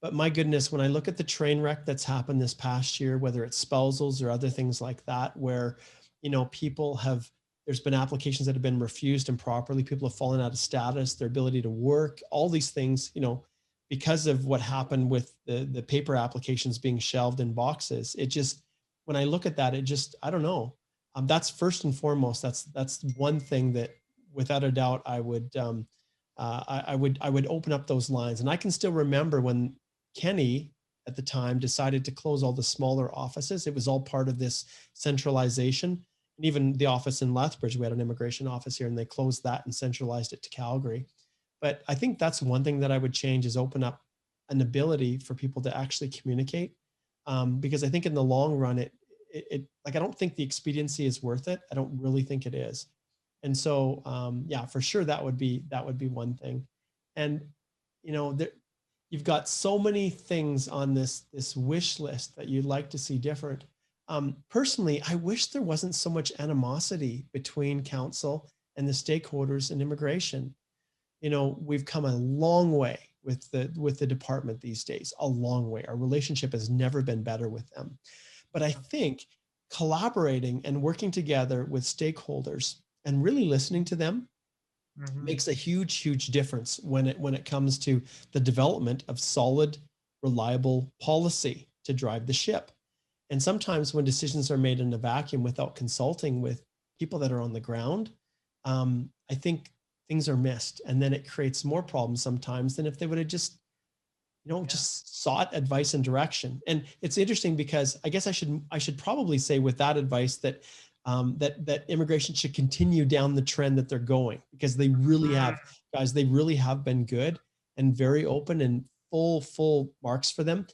But my goodness, when I look at the train wreck that's happened this past year, whether it's spousals or other things like that, where, there's been applications that have been refused improperly, people have fallen out of status, their ability to work, all these things, because of what happened with the paper applications being shelved in boxes. When I look at that, I don't know. That's first and foremost. That's one thing that, without a doubt, I would open up those lines. And I can still remember when Kenny at the time decided to close all the smaller offices. It was all part of this centralization. And even the office in Lethbridge, we had an immigration office here, and they closed that and centralized it to Calgary. But I think that's one thing that I would change, is open up an ability for people to actually communicate. Because I think in the long run, I don't think the expediency is worth it. I don't really think it is. And so, yeah, for sure, that would be one thing. And, you've got so many things on this wish list that you'd like to see different. Personally, I wish there wasn't so much animosity between council and the stakeholders in immigration. We've come a long way with the department these days, a long way. Our relationship has never been better with them. But I think collaborating and working together with stakeholders and really listening to them makes a huge, huge difference when it comes to the development of solid, reliable policy to drive the ship. And sometimes when decisions are made in a vacuum without consulting with people that are on the ground, I think things are missed. And then it creates more problems sometimes than if they would have just sought advice and direction. And it's interesting because I guess I should probably say with that advice that that immigration should continue down the trend that they're going, because they really have, guys, they really have been good and very open, and full marks for them.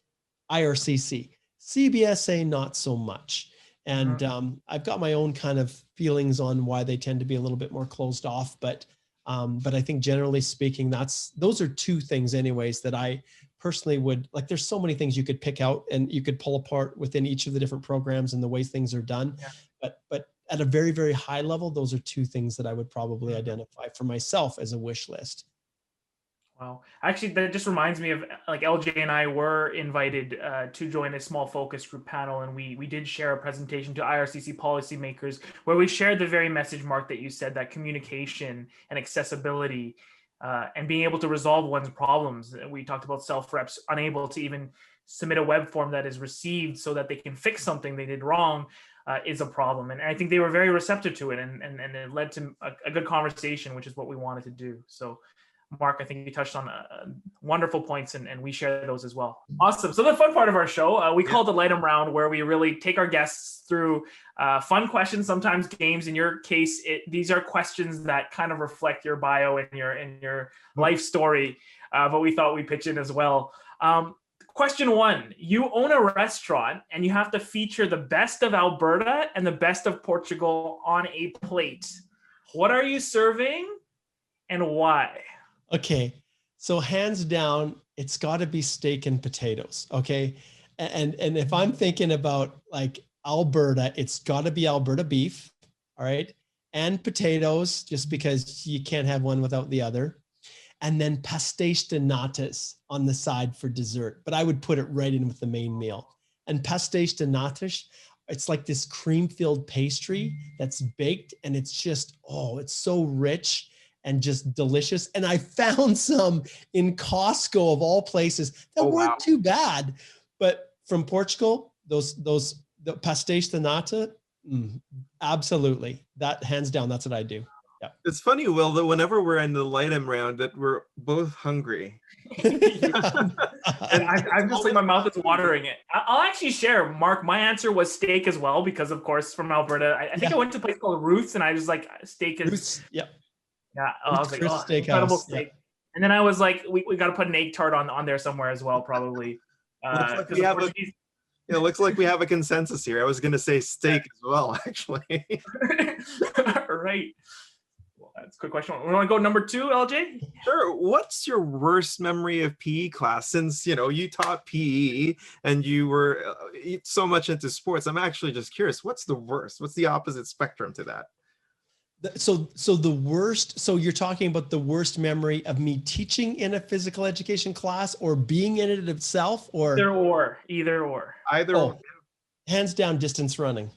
IRCC, CBSA, not so much. And I've got my own kind of feelings on why they tend to be a little bit more closed off. But I think generally speaking, those are two things anyways that I personally would like. There's so many things you could pick out and you could pull apart within each of the different programs and the ways things are done. Yeah. But at a very, very high level, those are two things that I would probably identify for myself as a wish list. Wow. Actually, that just reminds me of, like, LJ and I were invited to join a small focus group panel, and we did share a presentation to IRCC policymakers where we shared the very message, Mark, that you said, that communication and accessibility and being able to resolve one's problems. We talked about self-reps unable to even submit a web form that is received so that they can fix something they did wrong is a problem. And I think they were very receptive to it, and it led to a good conversation, which is what we wanted to do. So Mark, I think you touched on wonderful points, and we share those as well. Awesome. So the fun part of our show, we call it the Light 'em Round, where we really take our guests through fun questions, sometimes games. In your case, these are questions that kind of reflect your bio and your life story, but we thought we'd pitch in as well. Question 1, you own a restaurant and you have to feature the best of Alberta and the best of Portugal on a plate. What are you serving and why? Okay, so hands down, it's got to be steak and potatoes. Okay, and if I'm thinking about like Alberta, it's got to be Alberta beef. All right, and potatoes, just because you can't have one without the other. And then pastéis de natas on the side for dessert. But I would put it right in with the main meal. And pastéis de natas it's like this cream-filled pastry that's baked, and it's just, oh, it's so rich and just delicious. And I found some in Costco of all places that weren't too bad. But from Portugal, the pastéis de nata, absolutely. That hands down, that's what I do. Yeah. It's funny, Will, that whenever we're in the Lightem round, that we're both hungry. And I'm just like, my mouth is watering it. I'll actually share, Mark, my answer was steak as well, because of course from Alberta. I think I went to a place called Ruth's, and I was like, steak is Ruth's, yep. Yeah, I was like, oh, Steakhouse. incredible steak. Yeah. And then I was like, we got to put an egg tart on there somewhere as well, probably. It looks like we have a consensus here. I was going to say steak as well, actually. Right. Well, that's a quick question. We want to go number 2, LJ? Sure. What's your worst memory of PE class? Since, you taught PE and you were so much into sports, I'm actually just curious, what's the worst? What's the opposite spectrum to that? So the worst, so you're talking about the worst memory of me teaching in a physical education class, or being in it itself, or? Either or. Hands down, distance running.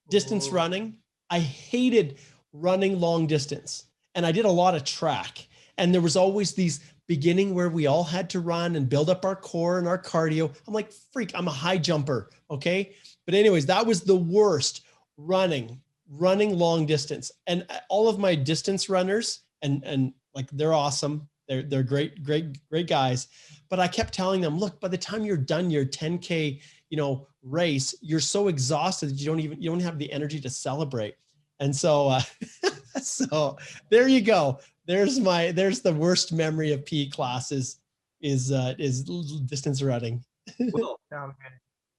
Distance running. I hated running long distance, and I did a lot of track. And there was always these beginning where we all had to run and build up our core and our cardio. I'm like, freak, I'm a high jumper. Okay. But anyways, that was the worst, running long distance. And all of my distance runners, and like, they're awesome. They're great guys. But I kept telling them, look, by the time you're done your 10K, race, you're so exhausted that you don't have the energy to celebrate. And so, so there you go. There's the worst memory of PE classes is distance running. Well, now,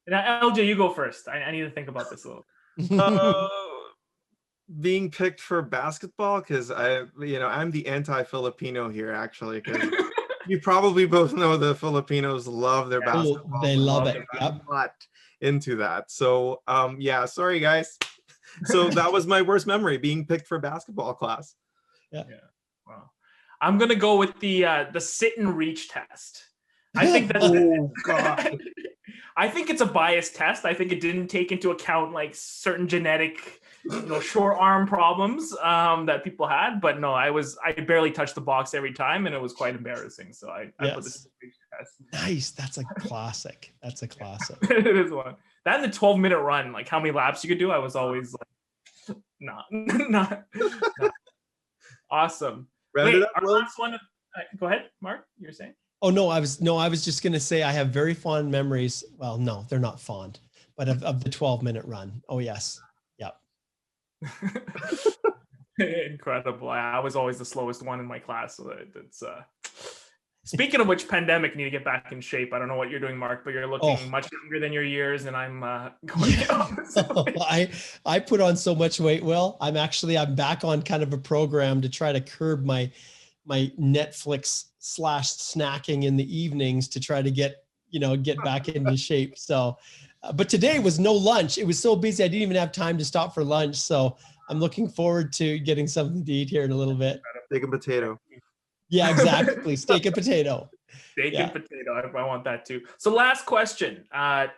LJ, you go first. I need to think about this a little. Being picked for basketball, because I'm the anti-Filipino here, actually, because you probably both know the Filipinos love their basketball. They love it. I'm not into that. So sorry guys. So that was my worst memory, being picked for basketball class. Yeah. Wow. I'm gonna go with the sit and reach test. I think that's God. I think it's a biased test. I think it didn't take into account like certain genetic, short arm problems that people had. But no, I barely touched the box every time, and it was quite embarrassing. So I put this test. Nice. That's a classic. It is one. That and the 12-minute run, like how many laps you could do, I was always like, not. Awesome. Wait, our last one. Go ahead, Mark. You were saying? Oh, no, I was just going to say I have very fond memories. Well, no, they're not fond, but of the 12-minute run. Oh, yes. Yep. Incredible. I was always the slowest one in my class. So it's speaking of which, pandemic, need to get back in shape. I don't know what you're doing, Mark, but you're looking much younger than your years, and I'm going down. I put on so much weight, Will. I'm back on kind of a program to try to curb my Netflix / snacking in the evenings to try to get back into shape. So, but today was no lunch. It was so busy. I didn't even have time to stop for lunch. So I'm looking forward to getting something to eat here in a little bit. Steak and potato. Yeah, exactly. Steak and potato. Steak and potato. I want that too. So last question.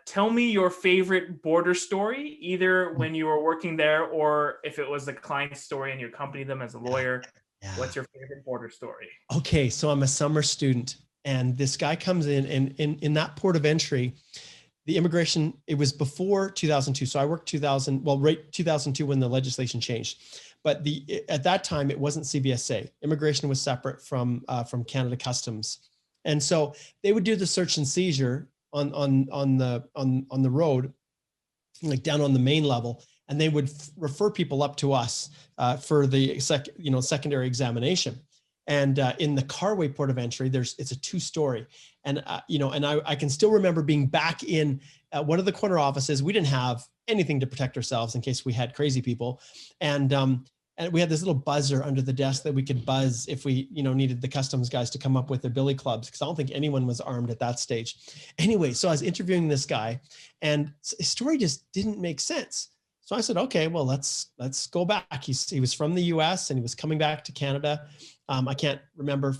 Tell me your favorite border story, either when you were working there or if it was a client story and you accompanied them as a lawyer. Yeah. What's your favorite border story? Okay, so I'm a summer student, and this guy comes in, and in that port of entry, the immigration, it was before 2002. So I worked 2002 when the legislation changed. But at that time, it wasn't CBSA. Immigration was separate from Canada Customs. And so they would do the search and seizure on the road, like down on the main level. And they would refer people up to us for the secondary examination. And in the Carway port of entry, it's a 2-story. And I can still remember being back in one of the corner offices. We didn't have anything to protect ourselves in case we had crazy people. And we had this little buzzer under the desk that we could buzz if we needed the customs guys to come up with their billy clubs, because I don't think anyone was armed at that stage. Anyway, so I was interviewing this guy, and his story just didn't make sense. So I said, okay, well, let's go back. He was from the US and he was coming back to Canada. I can't remember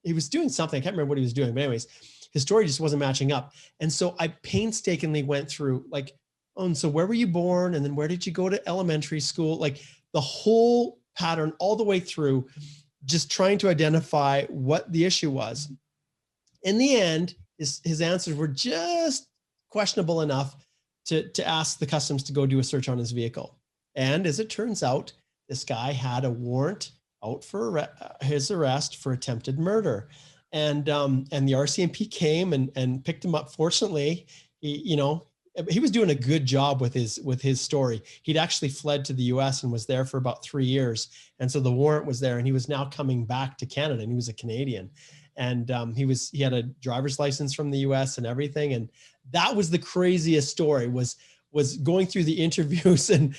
he was doing something. I can't remember what he was doing, but anyways, his story just wasn't matching up. And so I painstakingly went through like oh, and so where were you born? And then where did you go to elementary school? Like the whole pattern all the way through, just trying to identify what the issue was. In the end, his answers were just questionable enough to ask the customs to go do a search on his vehicle. And as it turns out, this guy had a warrant out for his arrest for attempted murder. And the RCMP came and picked him up. Fortunately, he was doing a good job with his story. He'd actually fled to the US and was there for about 3 years. And so the warrant was there, and he was now coming back to Canada, and he was a Canadian. And he had a driver's license from the US and everything. And that was the craziest story, was going through the interviews and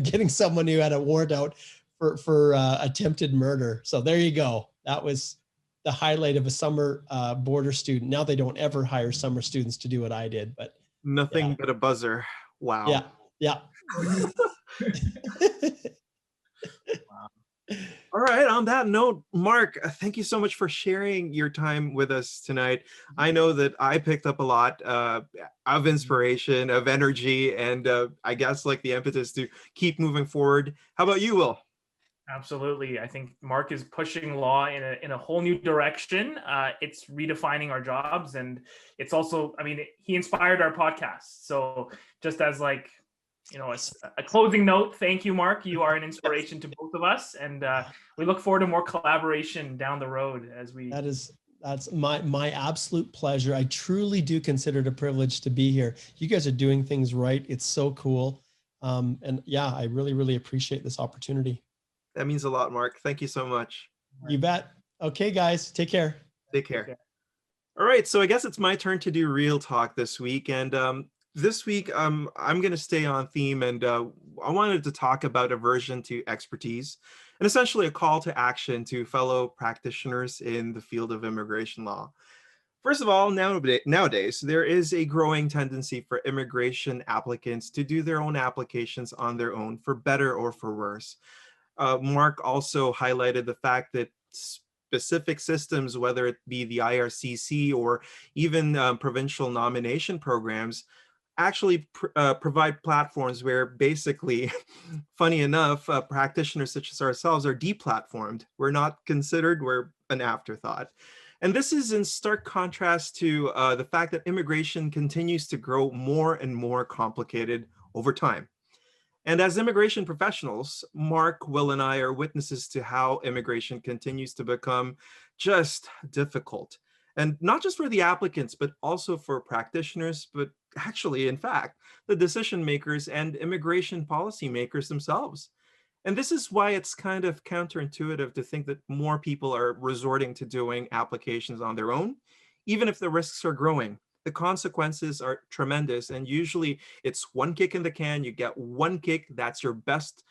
getting someone who had a warrant out for attempted murder. So there you go. That was the highlight of a summer border student. Now they don't ever hire summer students to do what I did, but Nothing but a buzzer. Wow. yeah. Yeah. All right. On that note, Mark, thank you so much for sharing your time with us tonight. I know that I picked up a lot of inspiration, of energy, and I guess like the impetus to keep moving forward. How about you, Will? Absolutely. I think Mark is pushing law in a whole new direction. It's redefining our jobs, and it's also, I mean, he inspired our podcast. So just as like, a closing note, thank you, Mark. You are an inspiration to both of us, and we look forward to more collaboration down the road as we. That's my absolute pleasure. I truly do consider it a privilege to be here. You guys are doing things right. It's so cool. And yeah, I really, really appreciate this opportunity. That means a lot, Mark. Thank you so much. You bet. Okay, guys, take care. Take care. All right, so I guess it's my turn to do real talk this week. And this week, I'm going to stay on theme, and I wanted to talk about aversion to expertise, and essentially a call to action to fellow practitioners in the field of immigration law. First of all, nowadays, there is a growing tendency for immigration applicants to do their own applications on their own, for better or for worse. Mark also highlighted the fact that specific systems, whether it be the IRCC or even provincial nomination programs, actually provide platforms where basically, funny enough, practitioners such as ourselves are deplatformed. We're not considered, we're an afterthought. And this is in stark contrast to the fact that immigration continues to grow more and more complicated over time. And as immigration professionals, Mark, Will, and I are witnesses to how immigration continues to become just difficult. And not just for the applicants, but also for practitioners, but actually, in fact, the decision makers and immigration policy makers themselves. And this is why it's kind of counterintuitive to think that more people are resorting to doing applications on their own, even if the risks are growing. The consequences are tremendous, and usually it's one kick in the can. You get one kick, that's your best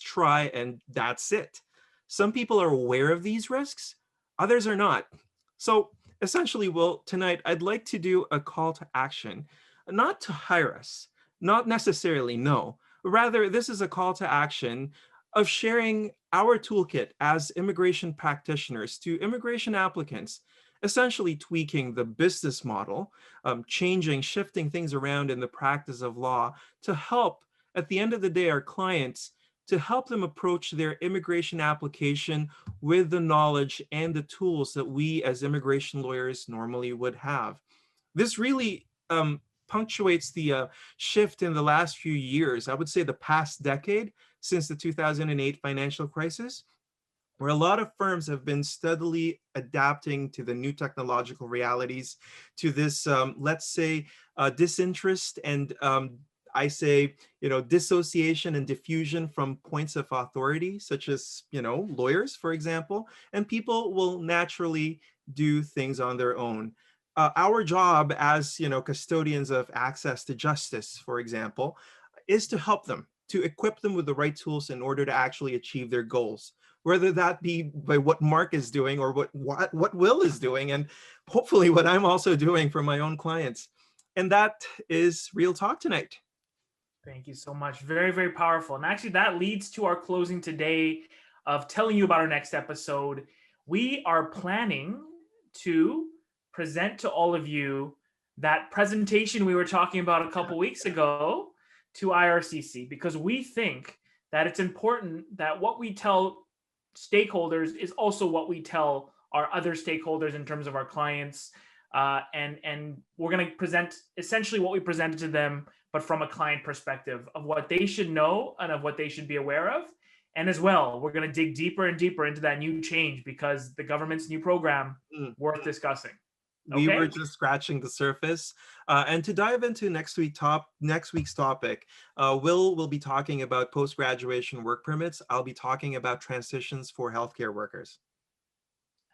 try, and that's it. Some people are aware of these risks, others are not. So essentially, Will, tonight I'd like to do a call to action, not to hire us, not necessarily, no. Rather, this is a call to action of sharing our toolkit as immigration practitioners to immigration applicants, essentially tweaking the business model, shifting things around in the practice of law to help, at the end of the day, our clients, to help them approach their immigration application with the knowledge and the tools that we as immigration lawyers normally would have. This really punctuates the shift in the last few years, I would say the past decade, since the 2008 financial crisis, where a lot of firms have been steadily adapting to the new technological realities, to this, let's say, disinterest and I say, dissociation and diffusion from points of authority, such as, lawyers, for example, and people will naturally do things on their own. Our job as, custodians of access to justice, for example, is to help them, to equip them with the right tools in order to actually achieve their goals, whether that be by what Mark is doing or what Will is doing, and hopefully what I'm also doing for my own clients. And that is Real Talk tonight. Thank you so much. Very, very powerful. And actually that leads to our closing today of telling you about our next episode. We are planning to present to all of you that presentation we were talking about a couple weeks ago to IRCC, because we think that it's important that what we tell stakeholders is also what we tell our other stakeholders in terms of our clients. And we're going to present essentially what we presented to them, but from a client perspective of what they should know and of what they should be aware of. And as well, we're going to dig deeper and deeper into that new change, because the government's new program worth discussing. We Okay? were just scratching the surface. And to dive into next week's topic, we'll be talking about post-graduation work permits. I'll be talking about transitions for healthcare workers.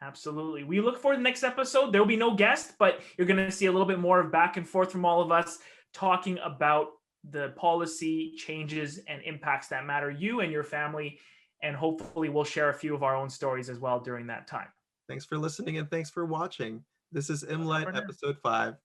Absolutely. We look forward to the next episode. There will be no guest, but you're going to see a little bit more of back and forth from all of us talking about the policy changes and impacts that matter you and your family. And hopefully we'll share a few of our own stories as well during that time. Thanks for listening and thanks for watching. This is IMMLight episode 5.